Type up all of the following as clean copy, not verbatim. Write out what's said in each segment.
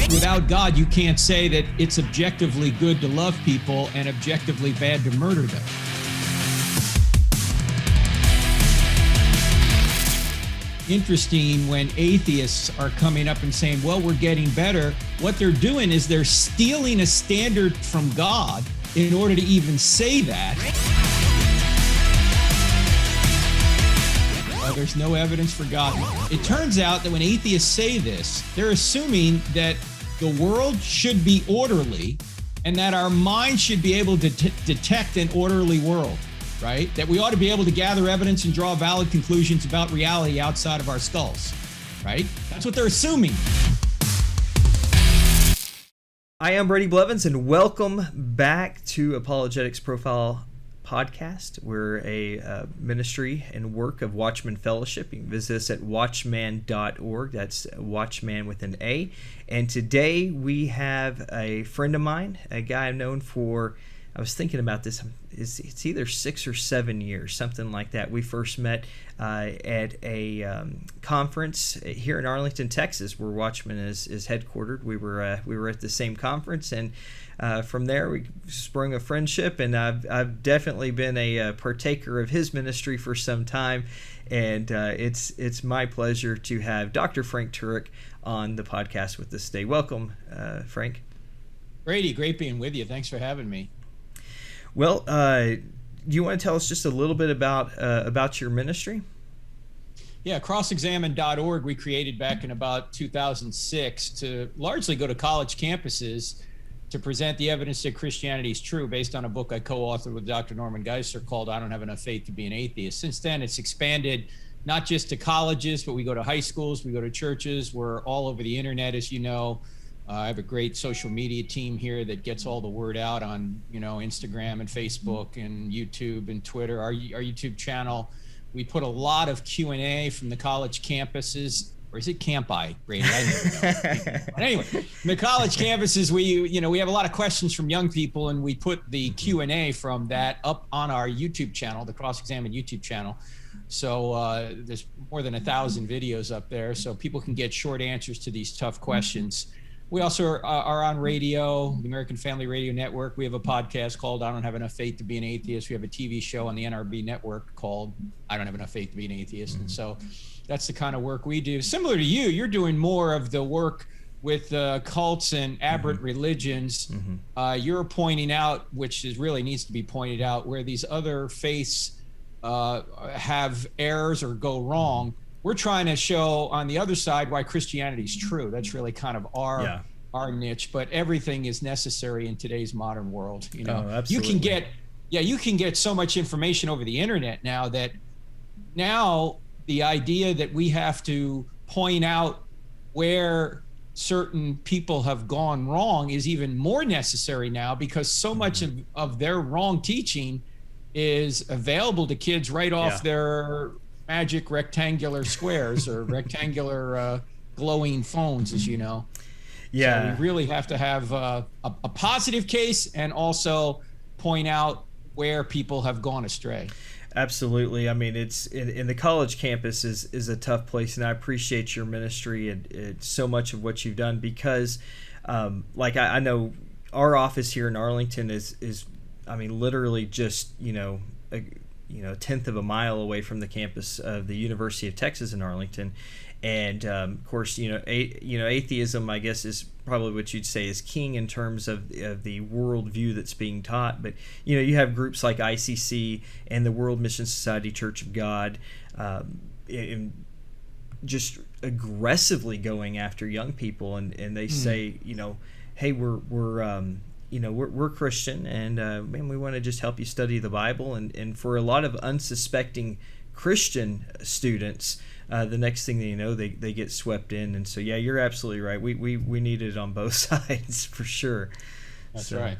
Without God, you can't say that it's objectively good to love people and objectively bad to murder them. Interesting when atheists are coming up and saying, well, we're getting better. What they're doing is they're stealing a standard from God in order to even say that. There's no evidence for God. It turns out that when atheists say this, they're assuming that the world should be orderly and that our mind should be able to detect an orderly world, right? That we ought to be able to gather evidence and draw valid conclusions about reality outside of our skulls, right? That's what they're assuming. I am Brady Blevins, and welcome back to Apologetics Profile Podcast. We're a ministry and work of Watchman Fellowship. You can visit us at watchman.org. That's Watchman with an A. And today we have a friend of mine, a guy I've known for, I was thinking about this, it's either 6 or 7 years, something like that. We first met at a conference here in Arlington, Texas, where Watchman is headquartered. We were at the same conference, and from there we sprung a friendship, and I've definitely been a partaker of his ministry for some time, and it's my pleasure to have Dr. Frank Turek on the podcast with us today. Welcome, Frank. Brady, great being with you. Thanks for having me. Well, do you want to tell us just a little bit about your ministry? Yeah, crossexamine.org we created back in about 2006 to largely go to college campuses to present the evidence that Christianity is true based on a book I co-authored with Dr. Norman Geisler called I Don't Have Enough Faith to Be an Atheist. Since then, it's expanded not just to colleges, but we go to high schools, we go to churches. We're all over the internet, as you know. I have a great social media team here that gets all the word out on, Instagram and Facebook and YouTube and Twitter. Our YouTube channel, we put a lot of Q&A from the college campuses. Or is it campi, Brady? I never know. But anyway, the college campuses, we have a lot of questions from young people, and we put the Q&A from that up on our YouTube channel, the Cross Examine YouTube channel. So there's more than 1,000 videos up there, so people can get short answers to these tough questions. We also are on radio, the American Family Radio Network. We have a podcast called I Don't Have Enough Faith to Be an Atheist. We have a TV show on the NRB network called I Don't Have Enough Faith to Be an Atheist. And so that's the kind of work we do. Similar to you, you're doing more of the work with cults and aberrant religions. You're pointing out, which really needs to be pointed out, where these other faiths have errors or go wrong. We're trying to show on the other side why Christianity is true. That's really kind of our niche, but everything is necessary in today's modern world. You can get so much information over the internet now that the idea that we have to point out where certain people have gone wrong is even more necessary now, because so much of their wrong teaching is available to kids right off their magic rectangular squares or rectangular glowing phones, as you know. Yeah. So we really have to have a positive case and also point out where people have gone astray. Absolutely. I mean, it's in the college campus is a tough place, and I appreciate your ministry and so much of what you've done, because I know our office here in Arlington is literally just a tenth of a mile away from the campus of the University of Texas in Arlington, and of course, atheism, I guess, is probably what you'd say is king in terms of the worldview that's being taught. But you have groups like ICC and the World Mission Society Church of God, just aggressively going after young people, and they say, hey, we're Christian, and we want to just help you study the Bible. And for a lot of unsuspecting Christian students, the next thing they know, they get swept in. And so, yeah, you're absolutely right. We need it on both sides for sure. That's right.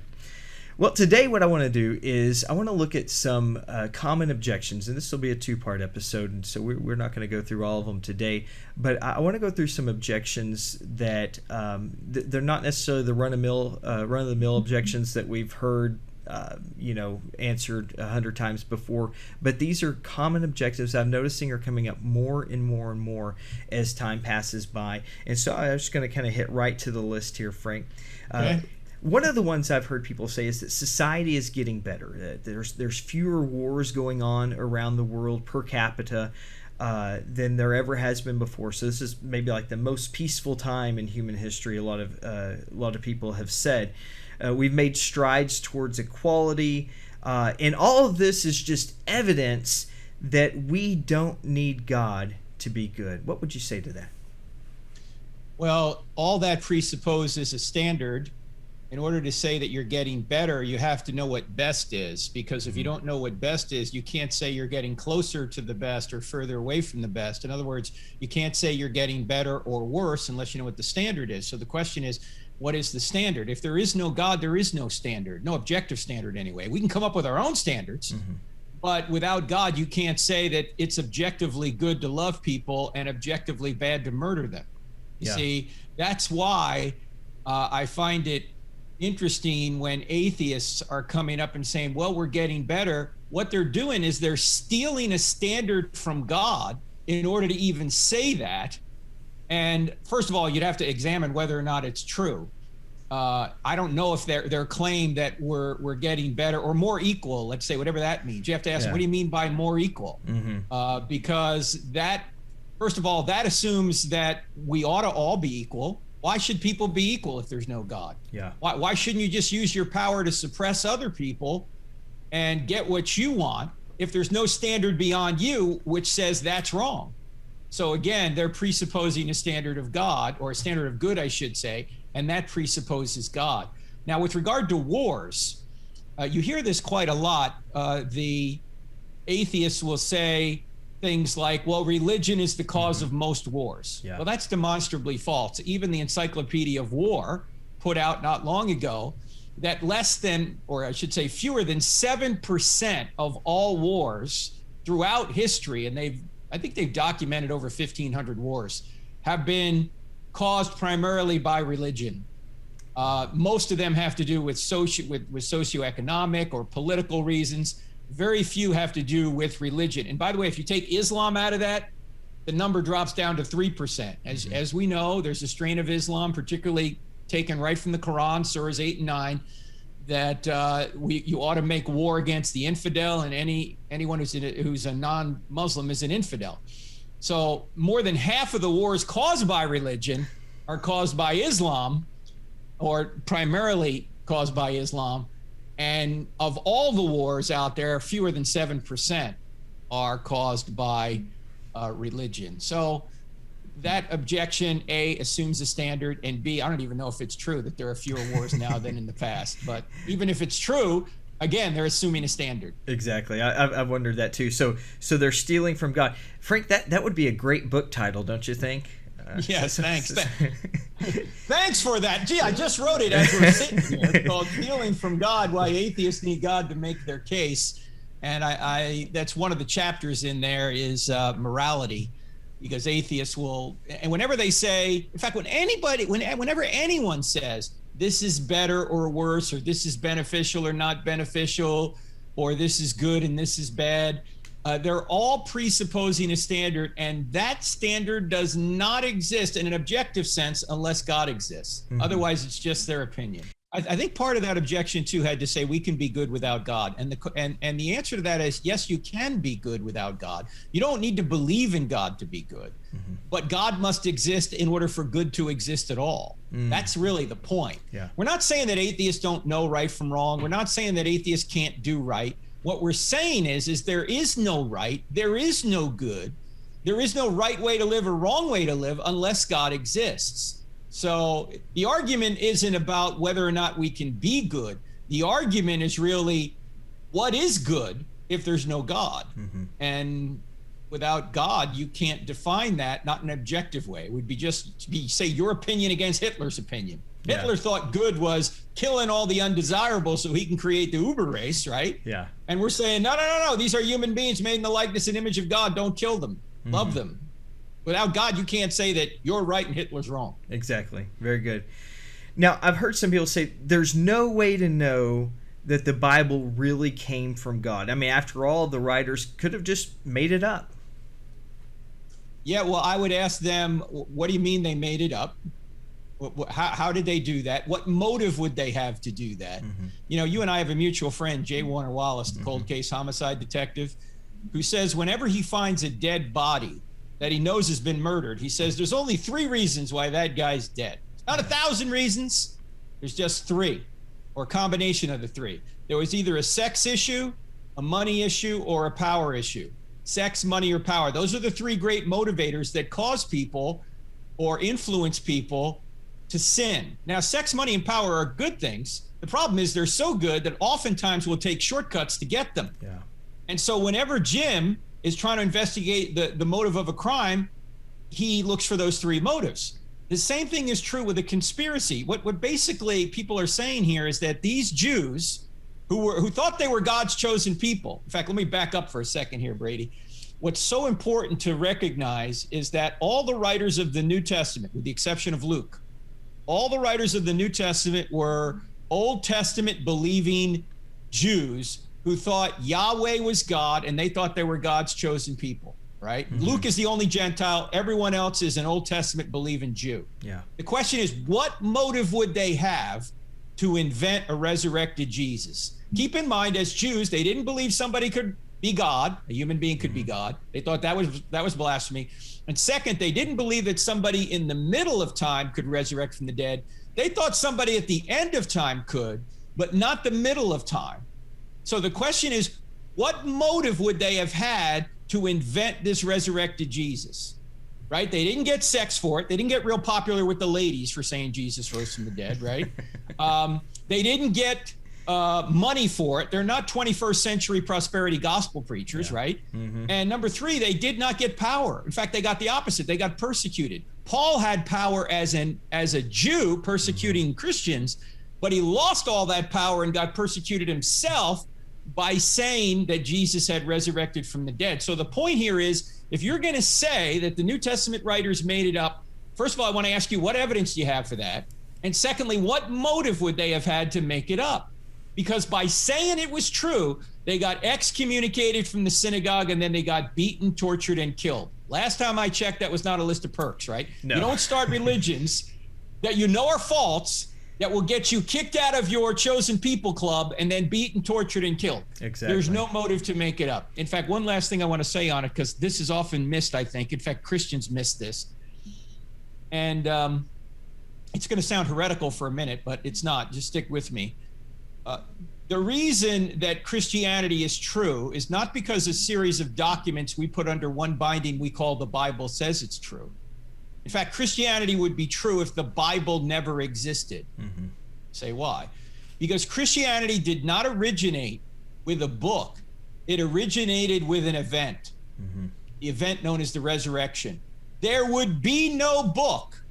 Well, today what I want to do is I want to look at some common objections, and this will be a two-part episode, and so we're not going to go through all of them today, but I want to go through some objections that they're not necessarily the run-of-the-mill objections that we've heard answered 100 times before. But these are common objectives I'm noticing are coming up more and more and more as time passes by. And so I'm just going to kind of hit right to the list here, Frank. Okay. One of the ones I've heard people say is that society is getting better. There's fewer wars going on around the world per capita than there ever has been before. So this is maybe like the most peaceful time in human history. A lot of people have said we've made strides towards equality, and all of this is just evidence that we don't need God to be good. What would you say to that? Well, all that presupposes a standard. In order to say that you're getting better, you have to know what best is, because if you don't know what best is, you can't say you're getting closer to the best or further away from the best. In other words, you can't say you're getting better or worse unless you know what the standard is. So the question is, what is the standard? If there is no God, there is no standard, no objective standard anyway. We can come up with our own standards, but without God, you can't say that it's objectively good to love people and objectively bad to murder them. You see, that's why I find it interesting when atheists are coming up and saying, well, we're getting better. What they're doing is they're stealing a standard from God in order to even say that. And first of all, you'd have to examine whether or not it's true. I don't know if their claim that we're getting better or more equal, let's say, whatever that means. You have to ask, what do you mean by more equal? Because that, first of all, that assumes that we ought to all be equal. Why should people be equal if there's no God? Why shouldn't you just use your power to suppress other people and get what you want if there's no standard beyond you which says that's wrong? So again, they're presupposing a standard of God, or a standard of good, I should say, and that presupposes God. Now, with regard to wars, you hear this quite a lot. The atheists will say things like, well, religion is the cause of most wars. Well, that's demonstrably false. Even the Encyclopedia of War put out not long ago that less than, or I should say fewer than 7% of all wars throughout history, and I think they've documented over 1,500 wars, have been caused primarily by religion. Most of them have to do with socioeconomic or political reasons. Very few have to do with religion. And by the way, if you take Islam out of that, the number drops down to 3%. As we know, there's a strain of Islam, particularly taken right from the Quran, surahs 8 and 9, that you ought to make war against the infidel, and anyone who's a non-Muslim is an infidel. So more than half of the wars caused by religion are caused by Islam, or primarily caused by Islam. And of all the wars out there, fewer than 7% are caused by religion. So that objection, A, assumes a standard, and B, I don't even know if it's true that there are fewer wars now than in the past. But even if it's true, again, they're assuming a standard. Exactly. I've wondered that too. So they're stealing from God. Frank, that would be a great book title, don't you think? Yes, thanks. Thanks for that. Gee, I just wrote it as we're sitting here. It's called Stealing from God, Why Atheists Need God to Make Their Case. And I that's one of the chapters in there is morality, because atheists will, and whenever they say, in fact, whenever anyone says this is better or worse, or this is beneficial or not beneficial, or this is good and this is bad, they're all presupposing a standard, and that standard does not exist in an objective sense unless God exists. Otherwise, it's just their opinion. I think part of that objection too had to say we can be good without God, and the answer to that is yes, you can be good without God. You don't need to believe in God to be good, but God must exist in order for good to exist at all. That's really the point. We're not saying that atheists don't know right from wrong. We're not saying that atheists can't do right. What we're saying is there is no right, there is no good, there is no right way to live or wrong way to live unless God exists. So the argument isn't about whether or not we can be good. The argument is really, what is good if there's no God? And without God, you can't define that, not in an objective way. It would be say your opinion against Hitler's opinion. Hitler thought good was killing all the undesirables so he can create the Uber race, right? And we're saying, no. These are human beings made in the likeness and image of God. Don't kill them. Love them. Without God, you can't say that you're right and Hitler's wrong. Exactly. Very good. Now, I've heard some people say there's no way to know that the Bible really came from God? I mean, after all, the writers could have just made it up. Yeah, well, I would ask them, what do you mean they made it up? How did they do that? What motive would they have to do that? You know, you and I have a mutual friend, J. Warner Wallace, the cold case homicide detective, who says whenever he finds a dead body that he knows has been murdered, he says there's only 3 reasons why that guy's dead. Not 1,000 reasons. There's just 3, or a combination of the 3. There was either a sex issue, a money issue, or a power issue. Sex, money, or power. Those are the 3 great motivators that cause people or influence people to sin. Now, sex, money, and power are good things. The problem is they're so good that oftentimes we'll take shortcuts to get them. Yeah. And so whenever Jim is trying to investigate the motive of a crime, he looks for those 3 motives. The same thing is true with a conspiracy. What basically people are saying here is that these Jews who thought they were God's chosen people. In fact, let me back up for a second here, Brady. What's so important to recognize is that all the writers of the New Testament, with the exception of Luke, all the writers of the New Testament were Old Testament believing Jews who thought Yahweh was God and they thought they were God's chosen people, right? Luke is the only Gentile. Everyone else is an Old Testament believing Jew. Yeah. The question is, what motive would they have to invent a resurrected Jesus? Keep in mind, as Jews, they didn't believe somebody could be God, a human being could be God. They thought that was blasphemy. And second, they didn't believe that somebody in the middle of time could resurrect from the dead. They thought somebody at the end of time could, but not the middle of time. So the question is, what motive would they have had to invent this resurrected Jesus? Right? They didn't get sex for it. They didn't get real popular with the ladies for saying Jesus rose from the dead, right? They didn't get money for it. They're not 21st century prosperity gospel preachers, right? And number 3, they did not get power. In fact, they got the opposite. They got persecuted. Paul had power as a Jew persecuting Christians, but he lost all that power and got persecuted himself by saying that Jesus had resurrected from the dead. So the point here is, if you're going to say that the New Testament writers made it up, first of all, I want to ask you, what evidence do you have for that? And secondly, what motive would they have had to make it up? Because by saying it was true, they got excommunicated from the synagogue and then they got beaten, tortured, and killed. Last time I checked, that was not a list of perks, right? No. You don't start religions that you know are false that will get you kicked out of your chosen people club and then beaten, tortured, and killed. Exactly. There's no motive to make it up. In fact, one last thing I want to say on it, because this is often missed, I think. In fact, Christians miss this. And it's going to sound heretical for a minute, but it's not. Just stick with me. The reason that Christianity is true is not because a series of documents we put under one binding we call the Bible says it's true. In fact, Christianity would be true if the Bible never existed. Say why? Because Christianity did not originate with a book. It originated with an event, the event known as the resurrection. There would be no book,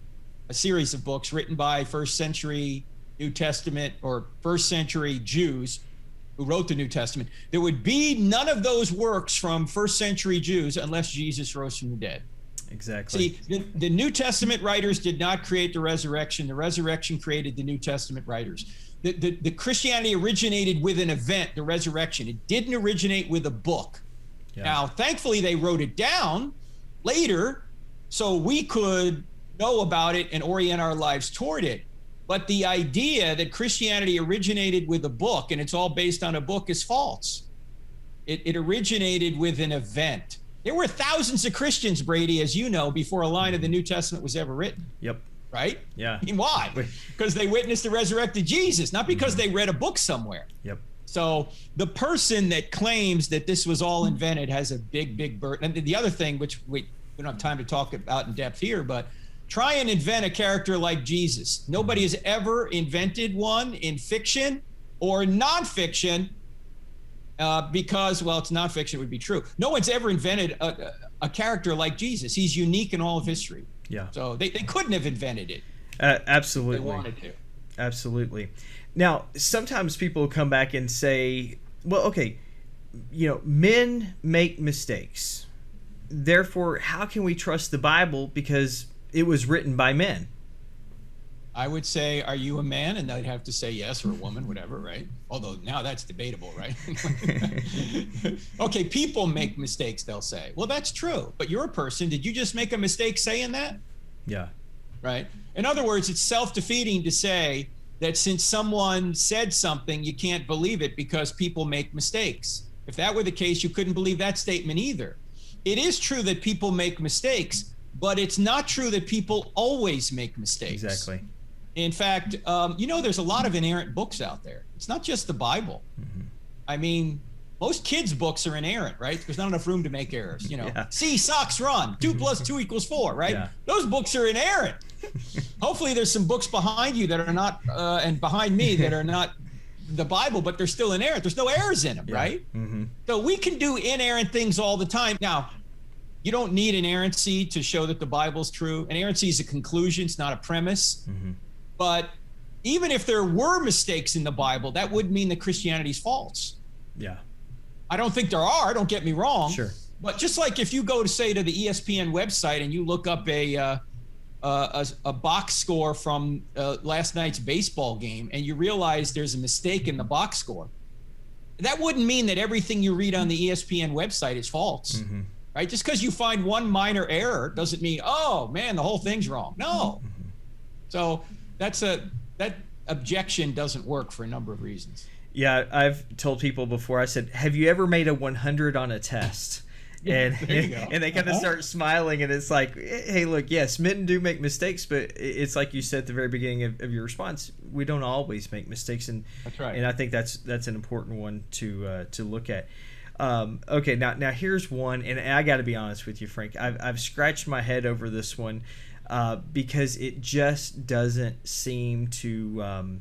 a series of books written by first century New Testament or first century Jews who wrote the New Testament. There would be none of those works from first century Jews unless Jesus rose from the dead. Exactly. See, the New Testament writers did not create the resurrection. The resurrection created the New Testament writers. The Christianity originated with an event, the resurrection. It didn't originate with a book. Yeah. Now, thankfully, they wrote it down later so we could know about it and orient our lives toward it. But the idea that Christianity originated with a book and it's all based on a book is false. It originated with an event. There were thousands of Christians, Brady, as you know, before a line of the New Testament was ever written. Yep. Right? Yeah. I mean, why? Because they witnessed the resurrected Jesus, not because they read a book somewhere. Yep. So the person that claims that this was all invented has a big, big burden. And the other thing, which we don't have time to talk about in depth here, but try and invent a character like Jesus. Nobody has ever invented one in fiction or nonfiction because, well, it's nonfiction, it would be true. No one's ever invented a character like Jesus. He's unique in all of history. Yeah. So they couldn't have invented it. Absolutely. They wanted to. Absolutely. Now, sometimes people come back and say, well, okay, men make mistakes. Therefore, how can we trust the Bible because it was written by men? I would say, are you a man? And they'd have to say yes, or a woman, whatever, right? Although now that's debatable, right? Okay, people make mistakes, they'll say. Well, that's true, but you're a person. Did you just make a mistake saying that? Yeah. Right? In other words, it's self-defeating to say that since someone said something, you can't believe it because people make mistakes. If that were the case, you couldn't believe that statement either. It is true that people make mistakes, but it's not true that people always make mistakes. Exactly. In fact, there's a lot of inerrant books out there. It's not just the Bible. Mm-hmm. I mean, most kids' books are inerrant, right? There's not enough room to make errors. Yeah. See, socks run. 2 + 2 = 4, right? Yeah. Those books are inerrant. Hopefully there's some books behind you that are not, and behind me that are not the Bible, but they're still inerrant. There's no errors in them, right? Mm-hmm. So we can do inerrant things all the time. Now, you don't need inerrancy to show that the Bible's true. Inerrancy is a conclusion, it's not a premise. Mm-hmm. But even if there were mistakes in the Bible, that wouldn't mean that Christianity's false. Yeah. I don't think there are, don't get me wrong. Sure. But just like if you go to, say, to the ESPN website and you look up a box score from last night's baseball game and you realize there's a mistake in the box score, that wouldn't mean that everything you read on the ESPN website is false. Mm-hmm. Right? Just because you find one minor error doesn't mean, oh man, the whole thing's wrong. No. Mm-hmm. So that objection doesn't work for a number of reasons. Yeah, I've told people before, I said, have you ever made a 100 on a test? And and they kind of start smiling, and it's like, hey, look, yes, men do make mistakes, but it's like you said at the very beginning of your response, we don't always make mistakes, and that's right. And I think that's an important one to look at. Okay, now here's one, and I got to be honest with you, Frank. I've scratched my head over this one because it just doesn't seem to.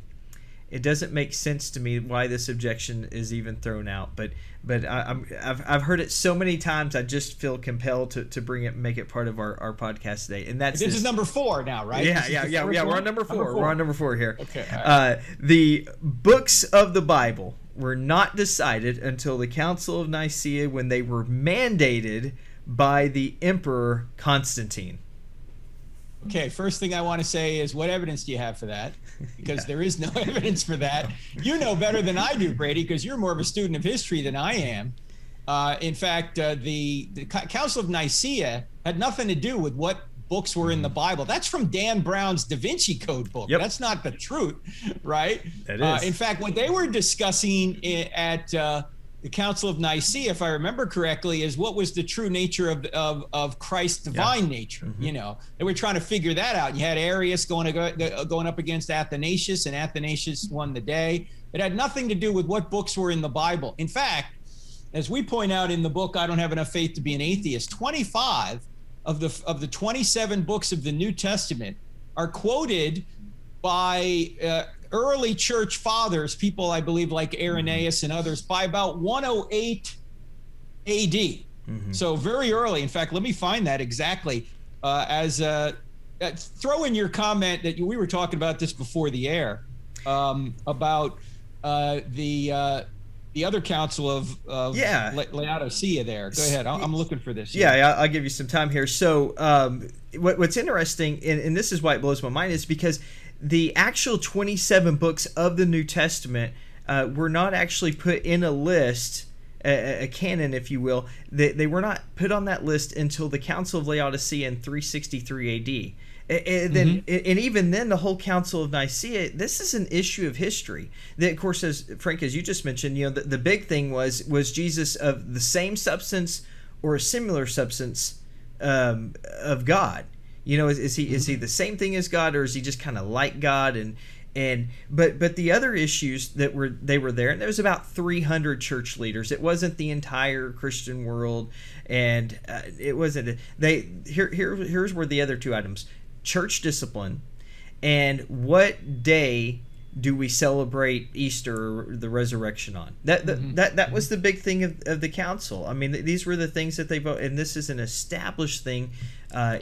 It doesn't make sense to me why this objection is even thrown out. But I've heard it so many times. I just feel compelled to bring it, make it part of our podcast today. And that's this is number 4 now, right? Yeah. We're on number 4. We're on number 4 here. Okay. Right. The books of the Bible were not decided until the Council of Nicaea, when they were mandated by the Emperor Constantine. Okay, first thing I want to say is, what evidence do you have for that? Because there is no evidence for that. You know better than I do, Brady, because you're more of a student of history than I am. In fact, the Council of Nicaea had nothing to do with what books were in the Bible. That's from Dan Brown's Da Vinci Code book. Yep. That's not the truth, right? It is. In fact, what they were discussing at the Council of Nicaea, if I remember correctly, is what was the true nature of Christ's divine nature. Mm-hmm. They were trying to figure that out. You had Arius going up against Athanasius, and Athanasius won the day. It had nothing to do with what books were in the Bible. In fact, as we point out in the book, I Don't Have Enough Faith to Be an Atheist, 25 of the 27 books of the New Testament are quoted by early church fathers, people I believe like Irenaeus and others, by about 108 AD. Mm-hmm. So very early. In fact, let me find that exactly. Throw in your comment that we were talking about this before the air, about the other council of Laodicea there. Go ahead. I'm looking for this. Yeah, I'll give you some time here. So what's interesting, and this is why it blows my mind, is because the actual 27 books of the New Testament were not actually put in a list, a canon, if you will. They were not put on that list until the Council of Laodicea in 363 AD. And even then, the whole Council of Nicaea, this is an issue of history. That, of course, as Frank, as you just mentioned, the big thing was Jesus of the same substance or a similar substance of God? Is he the same thing as God, or is he just kind of like God? But the other issues that were there, and there was about 300 church leaders. It wasn't the entire Christian world, and it wasn't. Here's where the other 2 items: church discipline, and what day do we celebrate Easter or the resurrection on? That was the big thing of the council. I mean, these were the things that they vote, and this is an established thing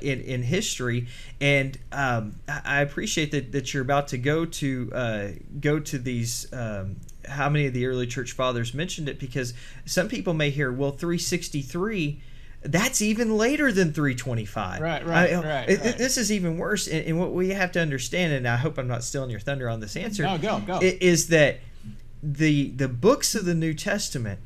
in history. And I appreciate that you're about to go to these. How many of the early church fathers mentioned it? Because some people may hear, well, 363. That's even later than 325. Right. This is even worse. And what we have to understand, and I hope I'm not stealing your thunder on this answer, no, go. Is that the books of the New Testament,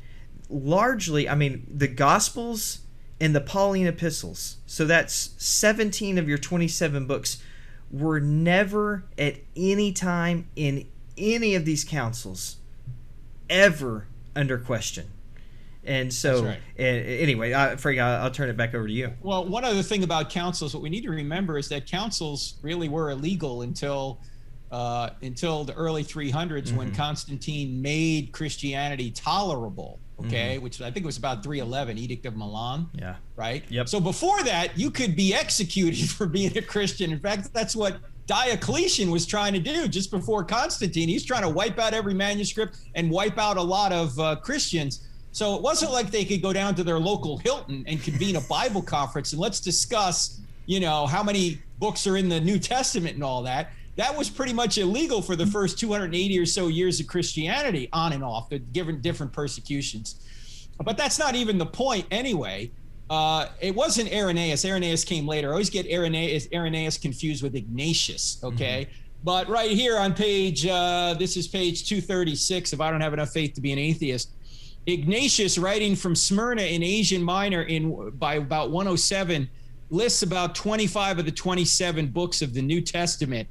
largely, I mean, the Gospels and the Pauline epistles, so that's 17 of your 27 books, were never at any time in any of these councils ever under question. And so, right. Anyway, Frank, I'll turn it back over to you. Well, one other thing about councils, what we need to remember is that councils really were illegal until the early 300s, when Constantine made Christianity tolerable. Okay, which I think was about 311, Edict of Milan. Yeah. Right. Yep. So before that, you could be executed for being a Christian. In fact, that's what Diocletian was trying to do just before Constantine. He's trying to wipe out every manuscript and wipe out a lot of Christians. So it wasn't like they could go down to their local Hilton and convene a Bible conference and let's discuss, how many books are in the New Testament and all that. That was pretty much illegal for the first 280 or so years of Christianity, on and off, the different persecutions. But that's not even the point anyway. It wasn't Irenaeus. Irenaeus came later. I always get Irenaeus confused with Ignatius, okay? But right here on page, this is page 236, if I don't have enough faith to be an atheist, Ignatius, writing from Smyrna in Asia Minor by about 107, lists about 25 of the 27 books of the New Testament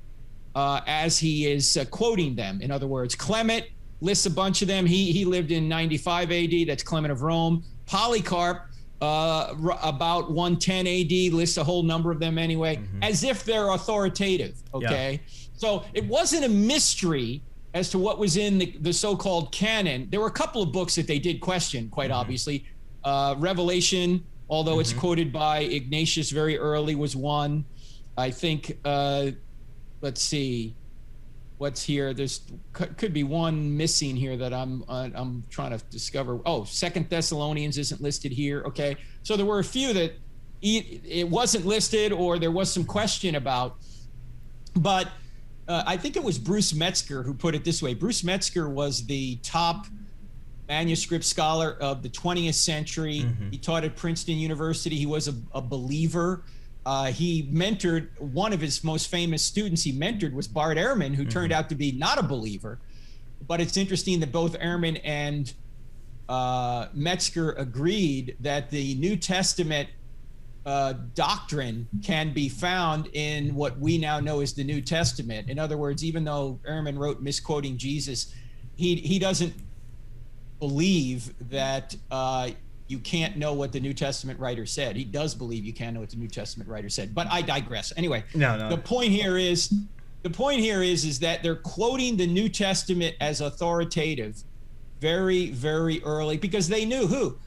as he is quoting them. In other words, Clement lists a bunch of them. He lived in 95 AD. That's Clement of Rome. Polycarp, about 110 AD, lists a whole number of them anyway, as if they're authoritative, okay? Yeah. So it wasn't a mystery as to what was in the so-called canon. There were a couple of books that they did question, quite obviously. Revelation, although it's quoted by Ignatius very early, was one. I think, let's see, what's here? There's could be one missing here that I'm trying to discover. Oh, 2 Thessalonians isn't listed here. Okay, so there were a few that it wasn't listed or there was some question about, but I think it was Bruce Metzger who put it this way. Bruce Metzger was the top manuscript scholar of the 20th century. He taught at Princeton University. He was a believer. He mentored, one of his most famous students he mentored was Bart Ehrman, who turned out to be not a believer. But it's interesting that both Ehrman and Metzger agreed that the New Testament doctrine can be found in what we now know as the New Testament. In other words, even though Ehrman wrote misquoting Jesus, he doesn't believe that you can't know what the New Testament writer said. He does believe you can know what the New Testament writer said, but I digress. Anyway, no. The point here is that they're quoting the New Testament as authoritative very, very early because they knew who,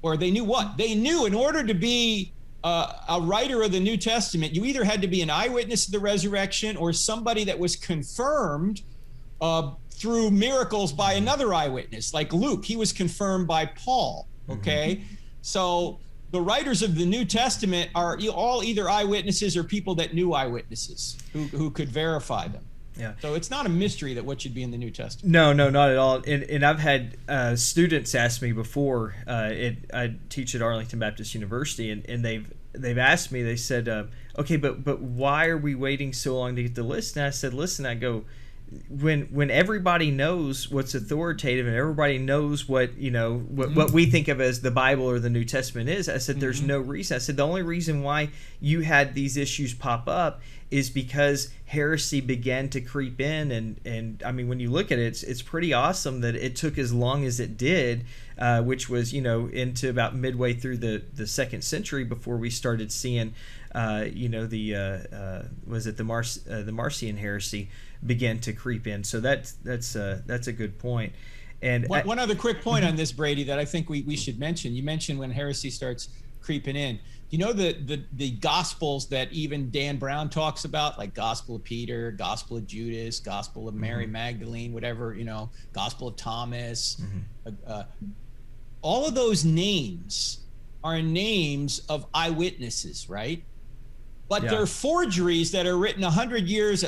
or they knew what? They knew in order to be a writer of the New Testament, you either had to be an eyewitness of the resurrection or somebody that was confirmed through miracles by another eyewitness, like Luke. He was confirmed by Paul. Okay, so the writers of the New Testament are all either eyewitnesses or people that knew eyewitnesses who could verify them. Yeah. So it's not a mystery that what should be in the New Testament. No, not at all. And I've had students ask me before. I teach at Arlington Baptist University, and they've asked me. They said, "Okay, but why are we waiting so long to get the list?" And I said, "Listen, I go." When everybody knows what's authoritative and everybody knows what what we think of as the Bible or the New Testament is, I said there's no reason. I said the only reason why you had these issues pop up is because heresy began to creep in, and I mean when you look at it, it's pretty awesome that it took as long as it did, which was into about midway through the second century before we started seeing the Marcion heresy began to creep in. So that's a good point. And one other quick point on this, Brady, that I think we should mention. You mentioned when heresy starts creeping in. You know the Gospels that even Dan Brown talks about, like Gospel of Peter, Gospel of Judas, Gospel of Mary Magdalene, whatever, Gospel of Thomas. All of those names are names of eyewitnesses, right? But they're forgeries that are written at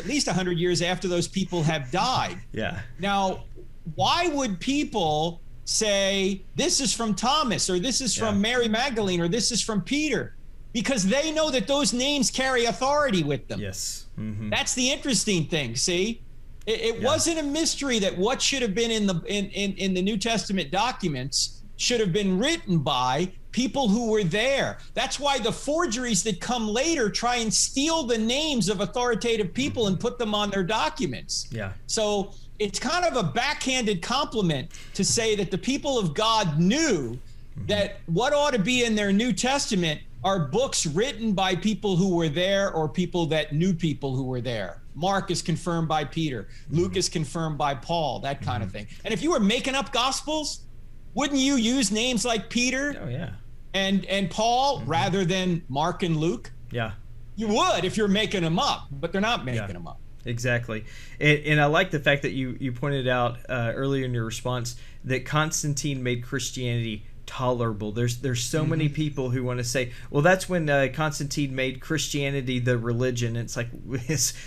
least 100 years after those people have died. Yeah. Now, why would people say, this is from Thomas, or this is from Mary Magdalene, or this is from Peter, because they know that those names carry authority with them. Yes. That's the interesting thing. See, it wasn't a mystery that what should have been in the New Testament documents should have been written by people who were there. That's why the forgeries that come later try and steal the names of authoritative people and put them on their documents. Yeah. So it's kind of a backhanded compliment to say that the people of God knew that what ought to be in their New Testament are books written by people who were there or people that knew people who were there. Mark is confirmed by Peter. Luke is confirmed by Paul, that kind of thing. And if you were making up gospels, wouldn't you use names like Peter and Paul rather than Mark and Luke? Yeah. You would if you're making them up, but they're not making them up. Exactly. And I like the fact that you pointed out earlier in your response that Constantine made Christianity tolerable. There's so many people who want to say, well, that's when Constantine made Christianity the religion. It's like,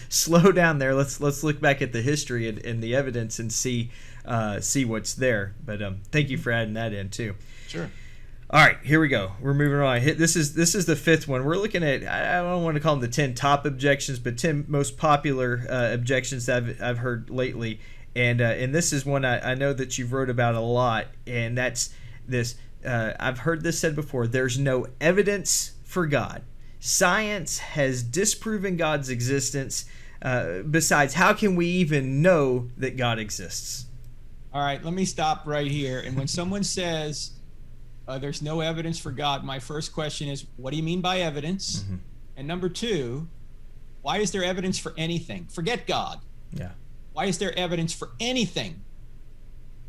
slow down there. Let's look back at the history and the evidence and see what's there. But thank you for adding that in too. Sure. All right, here we go. We're moving on. This is the fifth one. We're looking at, I don't want to call them the 10 top objections, but 10 most popular objections that I've heard lately. And this is one I know that you've wrote about a lot, and that's this. I've heard this said before. There's no evidence for God. Science has disproven God's existence. Besides, how can we even know that God exists? All right, let me stop right here. And when someone says there's no evidence for God, my first question is, what do you mean by evidence? And number two, why is there evidence for anything? Forget God. Yeah. Why is there evidence for anything?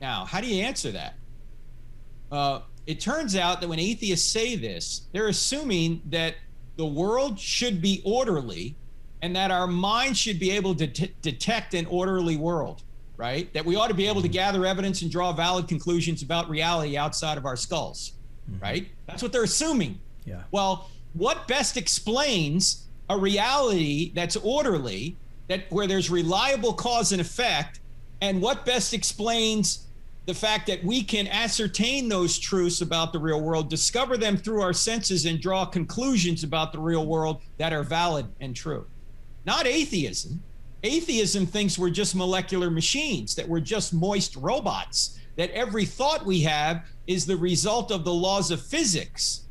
Now, how do you answer that? It turns out that when atheists say this, they're assuming that the world should be orderly and that our mind should be able to detect an orderly world, right? That we ought to be able to gather evidence and draw valid conclusions about reality outside of our skulls, right? That's what they're assuming. Yeah. Well, what best explains a reality that's orderly, where there's reliable cause and effect, and what best explains the fact that we can ascertain those truths about the real world, discover them through our senses, and draw conclusions about the real world that are valid and true? Not atheism. Atheism thinks we're just molecular machines, that we're just moist robots, that every thought we have is the result of the laws of physics.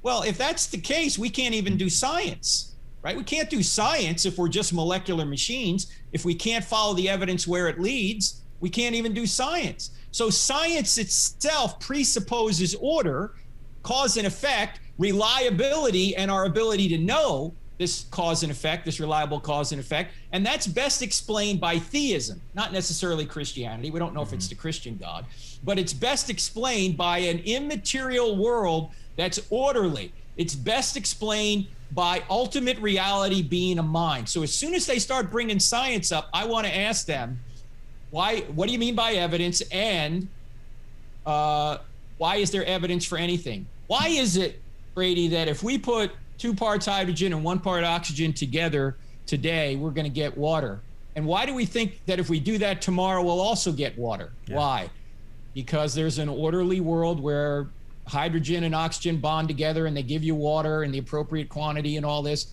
Well, if that's the case, we can't even do science, right? We can't do science if we're just molecular machines. If we can't follow the evidence where it leads, we can't even do science. So science itself presupposes order, cause and effect, reliability, and our ability to know this cause and effect, this reliable cause and effect. And that's best explained by theism, not necessarily Christianity. We don't know if it's the Christian God, but it's best explained by an immaterial world that's orderly. It's best explained by ultimate reality being a mind. So as soon as they start bringing science up, I want to ask them, what do you mean by evidence? And why is there evidence for anything? Why is it, Brady, that if we put 2 parts hydrogen and 1 part oxygen together today, we're going to get water? And why do we think that if we do that tomorrow, we'll also get water? Yeah. Why? Because there's an orderly world where hydrogen and oxygen bond together and they give you water in the appropriate quantity and all this.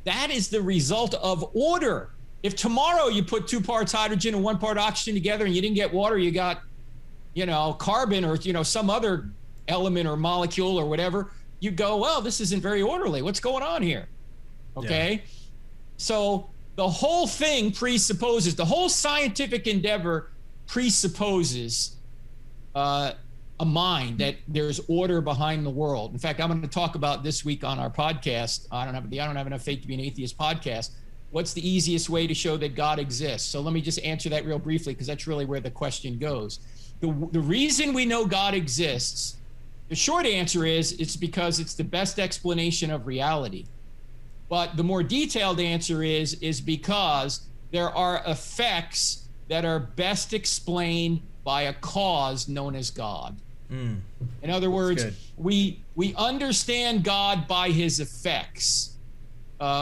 That is the result of order. If tomorrow you put 2 parts hydrogen and 1 part oxygen together and you didn't get water, you got, carbon or, some other element or molecule or whatever, you go, well, this isn't very orderly. What's going on here? Okay. Yeah. So the whole thing presupposes, the whole scientific endeavor presupposes a mind, that there's order behind the world. In fact, I'm going to talk about this week on our podcast. I don't have enough faith to be an atheist podcast. What's the easiest way to show that God exists? So let me just answer that real briefly, because that's really where the question goes. The reason we know God exists, the short answer is it's because it's the best explanation of reality. But the more detailed answer is because there are effects that are best explained by a cause known as God. In other words, we understand God by his effects.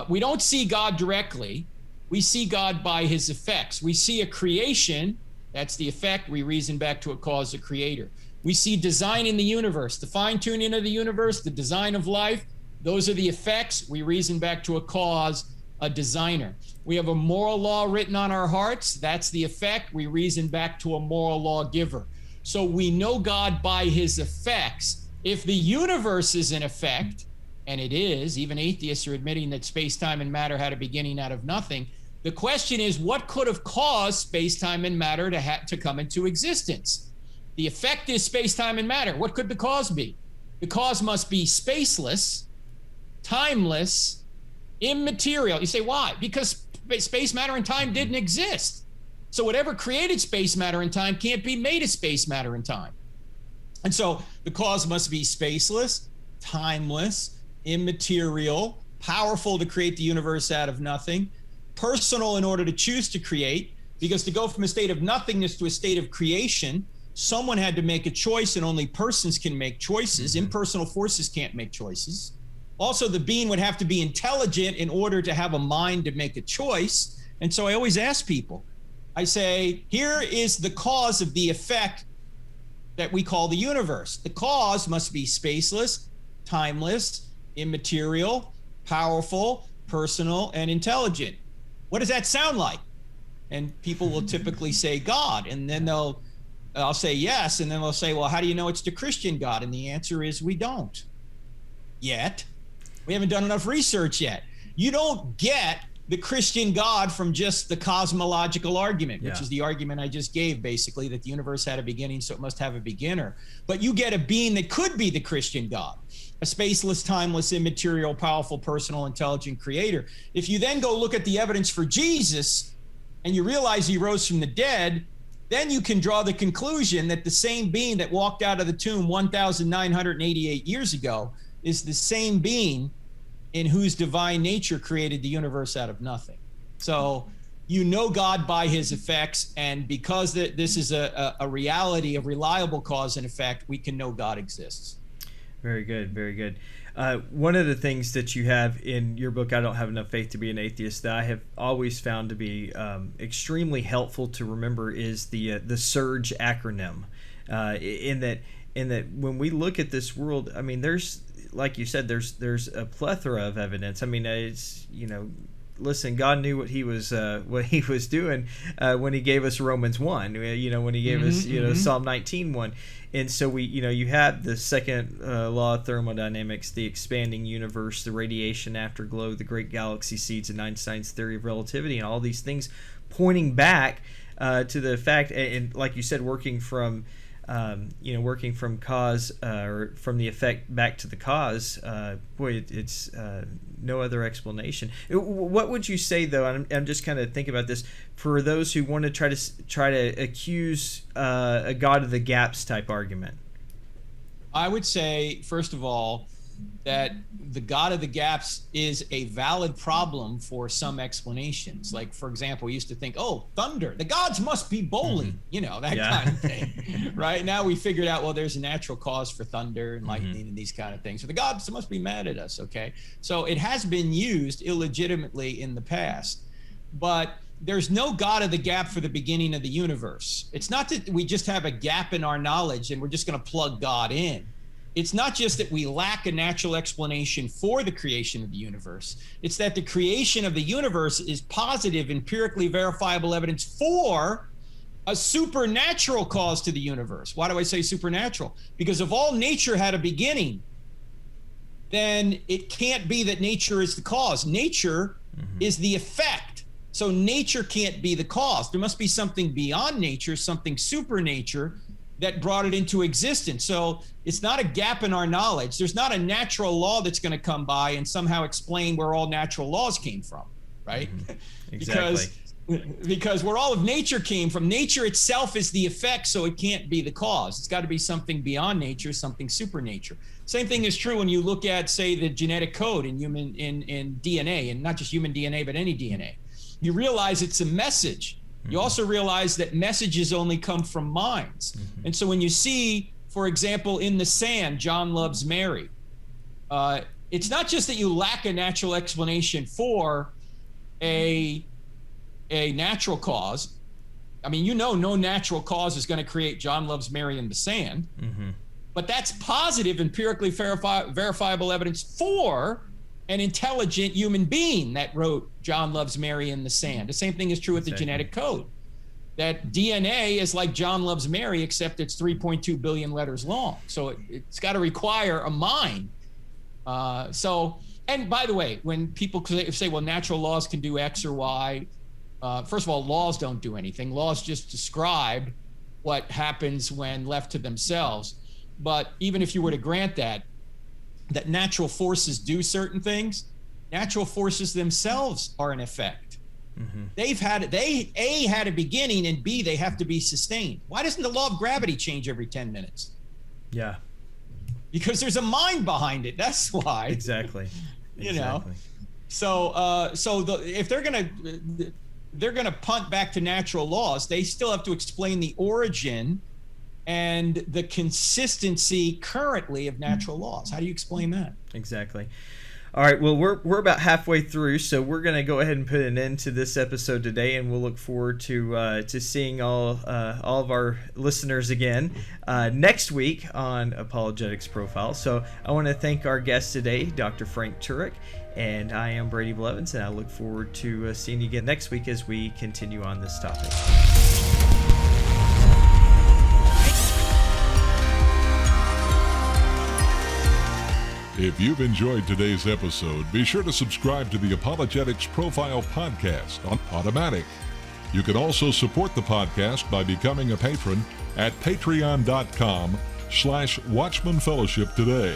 We don't see God directly. We see God by his effects. We see a creation That's the effect. We reason back to a cause, a creator. We see design in the universe, the fine-tuning of the universe, the design of life. Those are the effects. We reason back to a cause, a designer. We have a moral law written on our hearts. That's the effect. We reason back to a moral law giver. So we know God by his effects. If the universe is an effect, and it is, even atheists are admitting that space-time and matter had a beginning out of nothing. The question is, what could have caused space-time and matter to come into existence? The effect is space-time and matter. What could the cause be? The cause must be spaceless, timeless, immaterial. You say, why? Because space, matter, and time didn't exist. So whatever created space, matter, and time can't be made of space, matter, and time. And so the cause must be spaceless, timeless, immaterial, powerful to create the universe out of nothing, personal in order to choose to create, because to go from a state of nothingness to a state of creation, someone had to make a choice, and only persons can make choices. Impersonal forces can't make choices. Also, the being would have to be intelligent in order to have a mind to make a choice. And so I always ask people, I say, here is the cause of the effect that we call the universe. The cause must be spaceless, timeless, immaterial, powerful, personal, and intelligent. What does that sound like? And people will typically say God, and then I'll say yes, and then they'll say, well, how do you know it's the Christian God? And the answer is we don't yet. We haven't done enough research yet. You don't get the Christian God from just the cosmological argument, which is the argument I just gave, basically, that the universe had a beginning, so it must have a beginner. But you get a being that could be the Christian God, a spaceless, timeless, immaterial, powerful, personal, intelligent creator. If you then go look at the evidence for Jesus and you realize he rose from the dead, then you can draw the conclusion that the same being that walked out of the tomb 1,988 years ago is the same being in whose divine nature created the universe out of nothing. So you know God by his effects, and because this is a reality, a reliable cause and effect, we can know God exists. Very good, very good. One of the things that you have in your book, I Don't Have Enough Faith to Be an Atheist, that I have always found to be extremely helpful to remember is the SURGE acronym. In that when we look at this world, I mean, there's, like you said, there's a plethora of evidence. I mean, it's, listen, God knew what he was doing when he gave us Romans 1, when he gave us Psalm 19:1. And so we, you have the second law of thermodynamics, the expanding universe, the radiation afterglow, the great galaxy seeds, and Einstein's theory of relativity, and all these things pointing back to the fact, and like you said, working from cause or from the effect back to the cause. It's no other explanation. What would you say, though? I'm just kind of thinking about this for those who want to try to accuse a God of the gaps type argument. I would say, first of all, that the God of the gaps is a valid problem for some explanations. Like, for example, we used to think, oh, thunder, the gods must be bowling, that kind of thing. Right now we figured out, well, there's a natural cause for thunder and lightning and these kind of things. So the gods must be mad at us, okay? So it has been used illegitimately in the past, but there's no God of the gap for the beginning of the universe. It's not that we just have a gap in our knowledge and we're just going to plug God in. It's not just that we lack a natural explanation for the creation of the universe. It's that the creation of the universe is positive, empirically verifiable evidence for a supernatural cause to the universe. Why do I say supernatural? Because if all nature had a beginning, then it can't be that nature is the cause. Nature is the effect. So nature can't be the cause. There must be something beyond nature, something supernature that brought it into existence. So it's not a gap in our knowledge. There's not a natural law that's going to come by and somehow explain where all natural laws came from, right? Exactly. because where all of nature came from, nature itself is the effect, so it can't be the cause. It's got to be something beyond nature, something supernature. Same thing is true when you look at, say, the genetic code in in DNA, and not just human DNA, but any DNA. You realize it's a message. You also realize that messages only come from minds. And so when you see, for example, in the sand, John loves Mary, it's not just that you lack a natural explanation for a natural cause. I mean, no natural cause is going to create John loves Mary in the sand. Mm-hmm. But that's positive, empirically verifiable evidence for an intelligent human being that wrote John loves Mary in the sand. The same thing is true with the genetic code. That DNA is like John loves Mary, except it's 3.2 billion letters long. So it's got to require a mind. And by the way, when people say, well, natural laws can do X or Y, first of all, laws don't do anything. Laws just describe what happens when left to themselves. But even if you were to grant that natural forces do certain things, natural forces themselves are an effect. Mm-hmm. They had a beginning, and B, they have to be sustained. Why doesn't the law of gravity change every 10 minutes? Yeah. Because there's a mind behind it. That's why. Exactly. You know. So if they're gonna punt back to natural laws, they still have to explain the origin and the consistency currently of natural laws. How do you explain that? Exactly. All right, well, we're about halfway through, so we're going to go ahead and put an end to this episode today, and we'll look forward to seeing all of our listeners again next week on Apologetics Profile. So I want to thank our guest today, Dr. Frank Turek, and I am Brady Blevins, and I look forward to seeing you again next week as we continue on this topic. If you've enjoyed today's episode, be sure to subscribe to the Apologetics Profile podcast on Podomatic. You can also support the podcast by becoming a patron at patreon.com/Watchman Fellowship today.